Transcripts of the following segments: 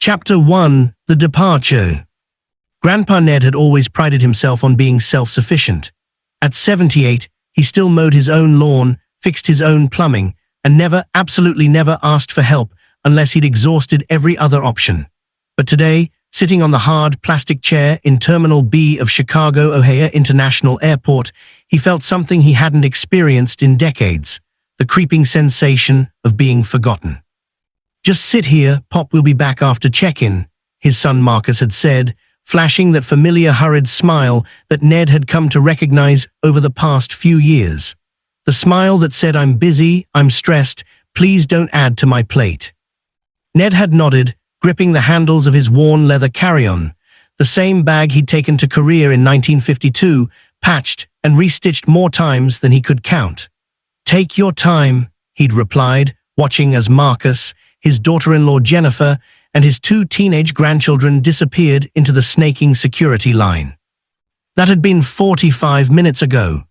Chapter 1: The Departure. Grandpa Ned had always prided himself on being self-sufficient. At 78, he still mowed his own lawn, fixed his own plumbing, and absolutely never asked for help unless he'd exhausted every other option. But today, sitting on the hard plastic chair in Terminal B of Chicago O'Hare International Airport, he felt something he hadn't experienced in decades: the creeping sensation of being forgotten. "Just sit here, Pop will be back after check-in," his son Marcus had said, flashing that familiar hurried smile that Ned had come to recognize over the past few years. The smile that said, "I'm busy, I'm stressed, please don't add to my plate." Ned had nodded, gripping the handles of his worn leather carry-on, the same bag he'd taken to Korea in 1952, patched and restitched more times than he could count. "Take your time," he'd replied, watching as Marcus, his daughter-in-law Jennifer, and his 2 teenage grandchildren disappeared into the snaking security line. That had been 45 minutes ago.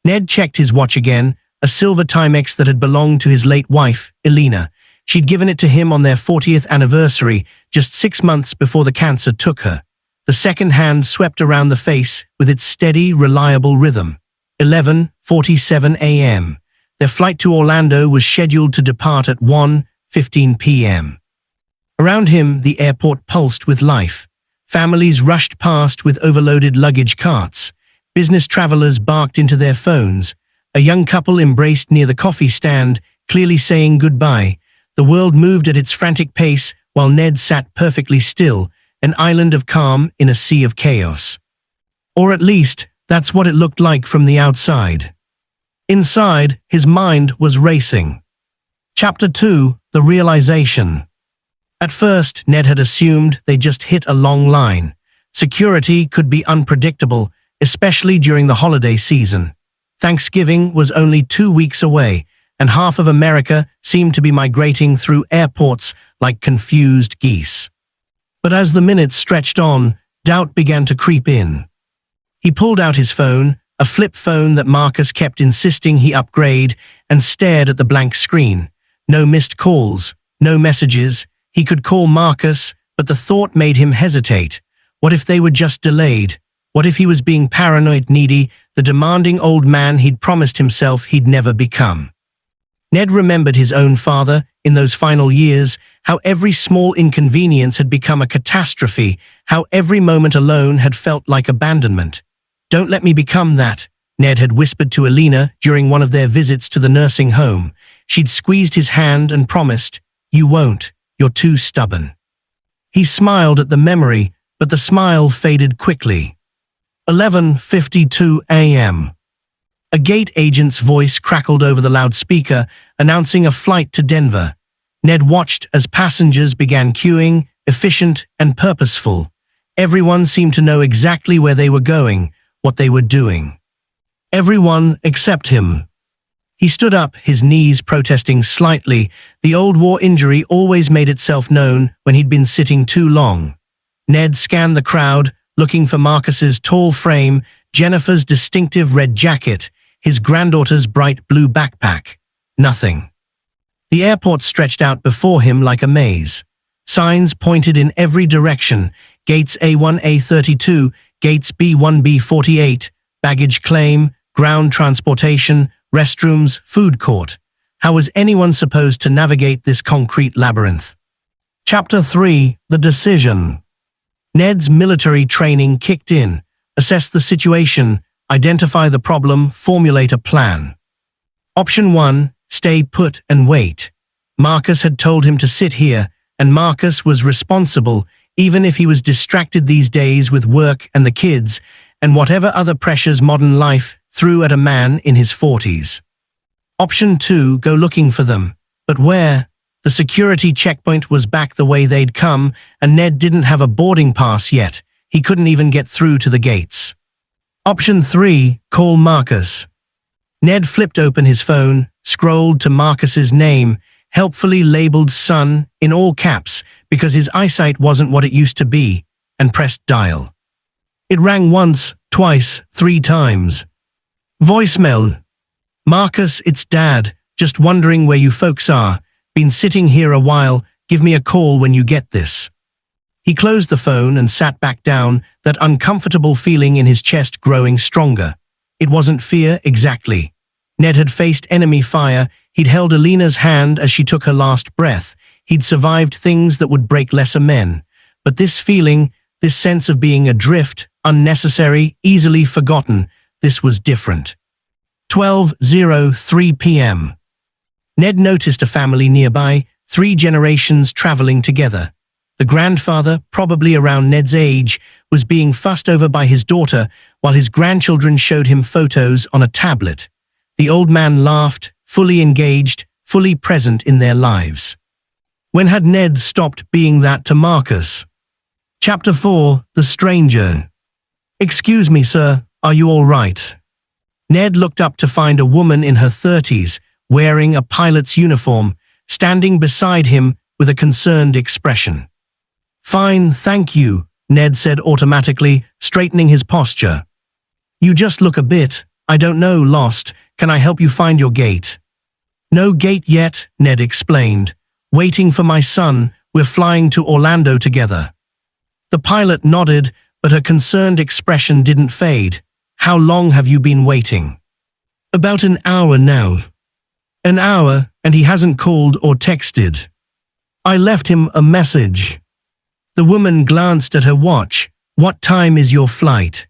Ned checked his watch again, a silver Timex that had belonged to his late wife, Elena. She'd given it to him on their 40th anniversary, just 6 months before the cancer took her. The second hand swept around the face with its steady, reliable rhythm. 11:47 a.m. Their flight to Orlando was scheduled to depart at 1:15 p.m. Around him, the airport pulsed with life. Families rushed past with overloaded luggage carts. Business travelers barked into their phones. A young couple embraced near the coffee stand, clearly saying goodbye. The world moved at its frantic pace while Ned sat perfectly still, an island of calm in a sea of chaos. Or at least, that's what it looked like from the outside. Inside, his mind was racing. Chapter 2: The Realization. At first, Ned had assumed they just hit a long line. Security could be unpredictable, especially during the holiday season. Thanksgiving was only 2 weeks away, and half of America seemed to be migrating through airports like confused geese. But as the minutes stretched on, doubt began to creep in. He pulled out his phone, a flip phone that Marcus kept insisting he upgrade, and stared at the blank screen. No missed calls, no messages. He could call Marcus, but the thought made him hesitate. What if they were just delayed? What if he was being paranoid, needy, the demanding old man he'd promised himself he'd never become? Ned remembered his own father, in those final years, how every small inconvenience had become a catastrophe, how every moment alone had felt like abandonment. "Don't let me become that," Ned had whispered to Elena during one of their visits to the nursing home. She'd squeezed his hand and promised, "You won't. You're too stubborn." He smiled at the memory, but the smile faded quickly. 11:52 a.m. A gate agent's voice crackled over the loudspeaker, announcing a flight to Denver. Ned watched as passengers began queuing, efficient and purposeful. Everyone seemed to know exactly where they were going, what they were doing. Everyone except him. He stood up, his knees protesting slightly. The old war injury always made itself known when he'd been sitting too long. Ned scanned the crowd, looking for Marcus's tall frame, Jennifer's distinctive red jacket, his granddaughter's bright blue backpack. Nothing. The airport stretched out before him like a maze. Signs pointed in every direction: gates A1, A32, gates B1, B48, baggage claim, ground transportation, restrooms, food court. How was anyone supposed to navigate this concrete labyrinth? Chapter 3: The Decision. Ned's military training kicked in. Assess the situation, identify the problem, formulate a plan. Option 1: stay put and wait. Marcus had told him to sit here, and Marcus was responsible, even if he was distracted these days with work and the kids, and whatever other pressures modern life threw at a man in his 40s. Option 2: go looking for them. But where? The security checkpoint was back the way they'd come, and Ned didn't have a boarding pass yet. He couldn't even get through to the gates. Option 3: call Marcus. Ned flipped open his phone, scrolled to Marcus's name, helpfully labeled son in all caps because his eyesight wasn't what it used to be, and pressed dial. It rang once, twice, 3 times. Voicemail. "Marcus, it's Dad. Just wondering where you folks are. Been sitting here a while. Give me a call when you get this." He closed the phone and sat back down, that uncomfortable feeling in his chest growing stronger. It wasn't fear exactly. Ned had faced enemy fire. He'd held Alina's hand as she took her last breath. He'd survived things that would break lesser men. But this feeling, this sense of being adrift, unnecessary, easily forgotten, this was different. 12:03 p.m. Ned noticed a family nearby, 3 generations traveling together. The grandfather, probably around Ned's age, was being fussed over by his daughter while his grandchildren showed him photos on a tablet. The old man laughed, fully engaged, fully present in their lives. When had Ned stopped being that to Marcus? Chapter 4: The Stranger. "Excuse me, sir, are you all right?" Ned looked up to find a woman in her 30s, wearing a pilot's uniform, standing beside him with a concerned expression. "Fine, thank you," Ned said automatically, straightening his posture. "You just look a bit, I don't know, lost. Can I help you find your gate?" "No gate yet," Ned explained. "Waiting for my son, we're flying to Orlando together." The pilot nodded, but her concerned expression didn't fade. "How long have you been waiting?" "About an hour now." "An hour, and he hasn't called or texted?" "I left him a message." The woman glanced at her watch. "What time is your flight?"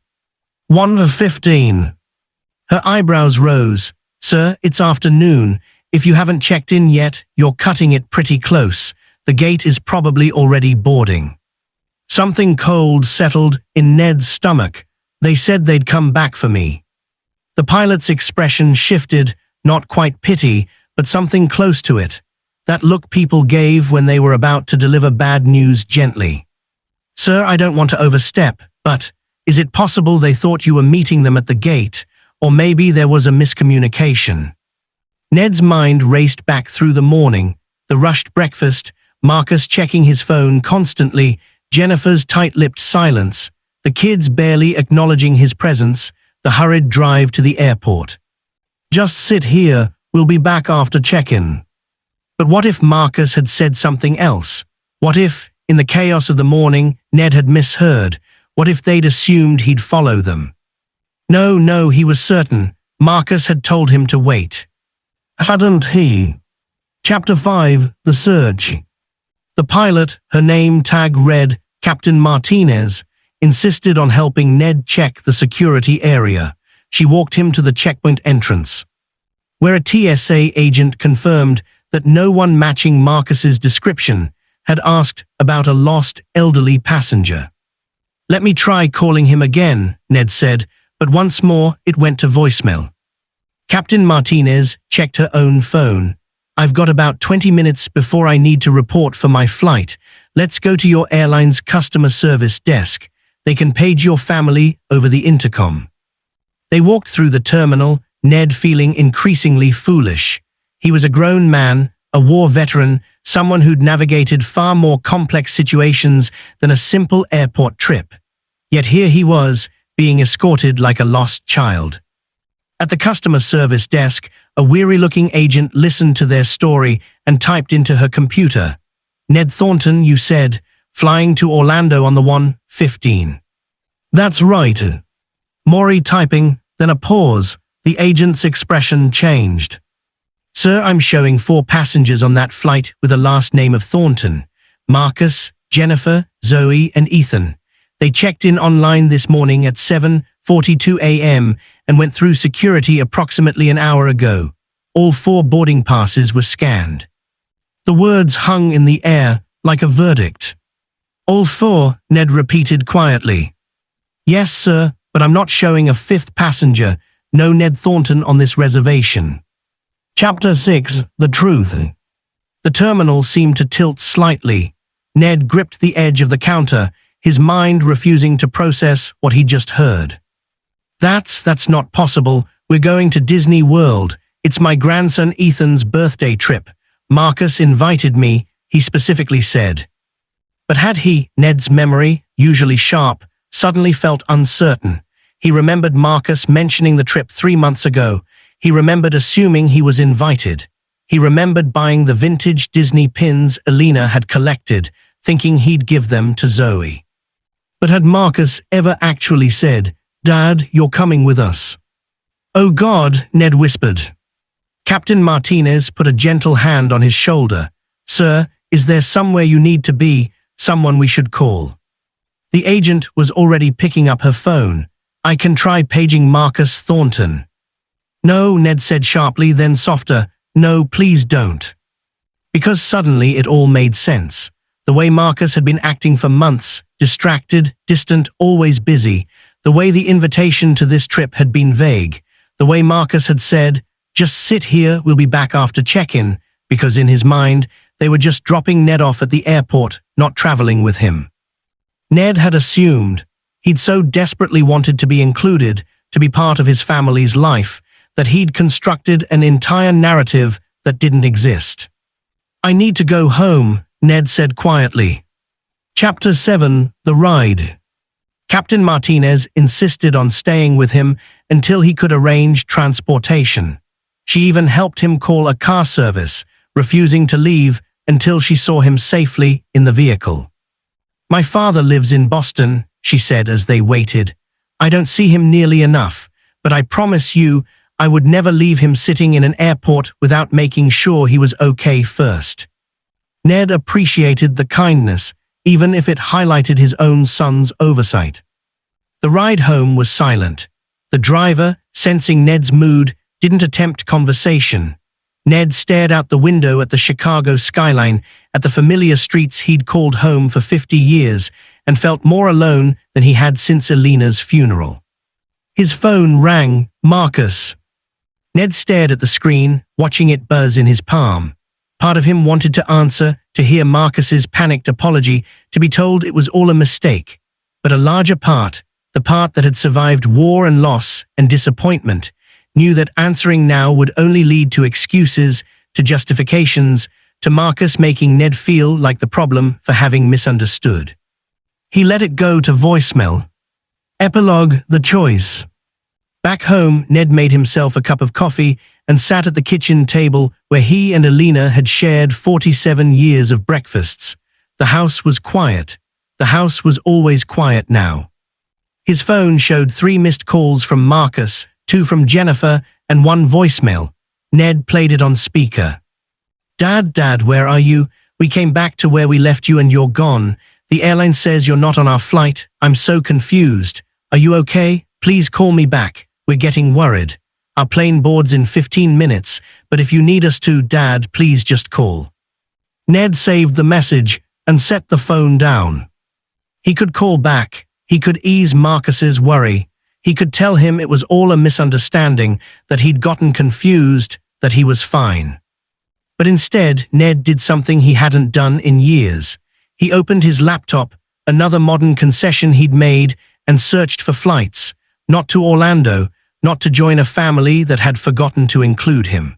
1:15. Her eyebrows rose. "Sir, it's afternoon. If you haven't checked in yet, you're cutting it pretty close. The gate is probably already boarding." Something cold settled in Ned's stomach. "They said they'd come back for me." The pilot's expression shifted, not quite pity, but something close to it. That look people gave when they were about to deliver bad news gently. "Sir, I don't want to overstep, but is it possible they thought you were meeting them at the gate, or maybe there was a miscommunication?" Ned's mind raced back through the morning, the rushed breakfast, Marcus checking his phone constantly, Jennifer's tight-lipped silence, the kids barely acknowledging his presence, the hurried drive to the airport. "Just sit here, we'll be back after check-in." But what if Marcus had said something else? What if, in the chaos of the morning, Ned had misheard? What if they'd assumed he'd follow them? No, he was certain. Marcus had told him to wait. Hadn't he? Chapter 5: The Search. The pilot, her name tag read Captain Martinez, insisted on helping Ned check the security area. She walked him to the checkpoint entrance, where a TSA agent confirmed that no one matching Marcus's description had asked about a lost elderly passenger. "Let me try calling him again," Ned said, but once more it went to voicemail. Captain Martinez checked her own phone. "I've got about 20 minutes before I need to report for my flight. Let's go to your airline's customer service desk. They can page your family over the intercom." They walked through the terminal, Ned feeling increasingly foolish. He was a grown man, a war veteran, someone who'd navigated far more complex situations than a simple airport trip. Yet here he was, being escorted like a lost child. At the customer service desk, a weary-looking agent listened to their story and typed into her computer. "Ned Thornton, you said, flying to Orlando on the 1:15. "That's right." Maury typing, then a pause. The agent's expression changed. "Sir, I'm showing 4 passengers on that flight with a last name of Thornton. Marcus, Jennifer, Zoe, and Ethan. They checked in online this morning at 7:42 a.m. and went through security approximately an hour ago. All 4 boarding passes were scanned." The words hung in the air like a verdict. "All 4, Ned repeated quietly. "Yes, sir, but I'm not showing a 5th passenger. No Ned Thornton on this reservation." Chapter 6: The Truth. The terminal seemed to tilt slightly. Ned gripped the edge of the counter, his mind refusing to process what he'd just heard. That's not possible. We're going to Disney World. It's my grandson Ethan's birthday trip. Marcus invited me, he specifically said." But had he, Ned's memory, usually sharp, suddenly felt uncertain. He remembered Marcus mentioning the trip 3 months ago. He remembered assuming he was invited. He remembered buying the vintage Disney pins Alina had collected, thinking he'd give them to Zoe. But had Marcus ever actually said, "Dad, you're coming with us"? "Oh God," Ned whispered. Captain Martinez put a gentle hand on his shoulder. "Sir, is there somewhere you need to be, someone we should call?" The agent was already picking up her phone. "I can try paging Marcus Thornton." "No," Ned said sharply, then softer, "No, please don't." Because suddenly it all made sense. The way Marcus had been acting for months, distracted, distant, always busy. The way the invitation to this trip had been vague. The way Marcus had said, "Just sit here, we'll be back after check-in," because in his mind, they were just dropping Ned off at the airport, not traveling with him. Ned had assumed. He'd so desperately wanted to be included, to be part of his family's life, that he'd constructed an entire narrative that didn't exist. "I need to go home," Ned said quietly. Chapter 7: The Ride. Captain Martinez insisted on staying with him until he could arrange transportation. She even helped him call a car service, refusing to leave until she saw him safely in the vehicle. "My father lives in Boston," she said as they waited. "I don't see him nearly enough, but I promise you I would never leave him sitting in an airport without making sure he was okay first." Ned appreciated the kindness, even if it highlighted his own son's oversight. The ride home was silent. The driver, sensing Ned's mood, didn't attempt conversation. Ned stared out the window at the Chicago skyline, at the familiar streets he'd called home for 50 years, and felt more alone than he had since Elena's funeral. His phone rang. "Marcus." Ned stared at the screen, watching it buzz in his palm. Part of him wanted to answer, to hear Marcus's panicked apology, to be told it was all a mistake. But a larger part, the part that had survived war and loss and disappointment, knew that answering now would only lead to excuses, to justifications, to Marcus making Ned feel like the problem for having misunderstood. He let it go to voicemail. Epilogue: The Choice. Back home, Ned made himself a cup of coffee and sat at the kitchen table where he and Elena had shared 47 years of breakfasts. The house was quiet. The house was always quiet now. His phone showed 3 missed calls from Marcus, 2 from Jennifer, and 1 voicemail. Ned played it on speaker. Dad, where are you? We came back to where we left you and you're gone. The airline says you're not on our flight. I'm so confused. Are you okay? Please call me back. We're getting worried. Our plane boards in 15 minutes, but if you need us to, Dad, please just call. Ned saved the message and set the phone down. He could call back. He could ease Marcus's worry. He could tell him it was all a misunderstanding, that he'd gotten confused, that he was fine. But instead, Ned did something he hadn't done in years. He opened his laptop, another modern concession he'd made, and searched for flights, not to Orlando, not to join a family that had forgotten to include him.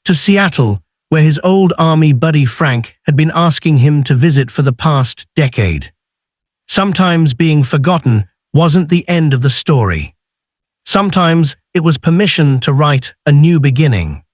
To Seattle, where his old army buddy Frank had been asking him to visit for the past decade. Sometimes being forgotten wasn't the end of the story. Sometimes it was permission to write a new beginning.